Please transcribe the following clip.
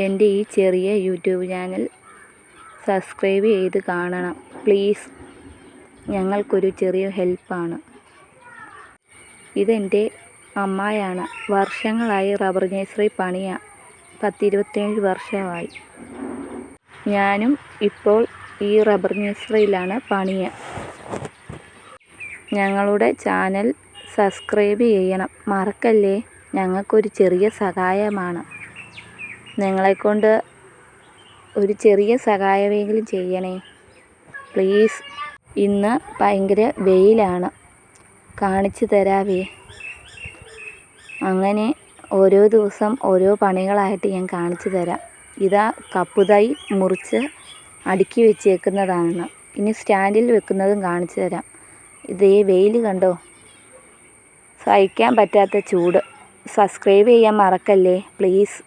എൻ്റെ ഈ ചെറിയ യൂട്യൂബ് ചാനൽ സബ്സ്ക്രൈബ് ചെയ്ത് കാണണം പ്ലീസ്. ഞങ്ങൾക്കൊരു ചെറിയ ഹെൽപ്പാണ്. ഇതെൻ്റെ അമ്മായാണ്. വർഷങ്ങളായി റബ്ബർ നഴ്സറി പണിയാ. 10-27 വർഷമായി. ഞാനും ഇപ്പോൾ ഈ റബ്ബർ നഴ്സറിയിലാണ് പണിയാ. ഞങ്ങളുടെ ചാനൽ സബ്സ്ക്രൈബ് ചെയ്യണം മറക്കല്ലേ. ഞങ്ങൾക്കൊരു ചെറിയ സഹായമാണ്. നിങ്ങളെക്കൊണ്ട് ഒരു ചെറിയ സഹായമെങ്കിലും ചെയ്യണേ പ്ലീസ്. ഇന്ന് ഭയങ്കര വെയിലാണ്, കാണിച്ചു തരാവേ. അങ്ങനെ ഓരോ ദിവസം ഓരോ പണികളായിട്ട് ഞാൻ കാണിച്ചു തരാം. ഇതാ കപ്പുതൈ മുറിച്ച് അടുക്കി വെച്ചേക്കുന്നതാണ്. ഇനി സ്റ്റാൻഡിൽ വെക്കുന്നതും കാണിച്ചു തരാം. ഇതേ വെയിൽ കണ്ടോ, സഹിക്കാൻ പറ്റാത്ത ചൂട്. സബ്സ്ക്രൈബ് ചെയ്യാൻ മറക്കല്ലേ പ്ലീസ്.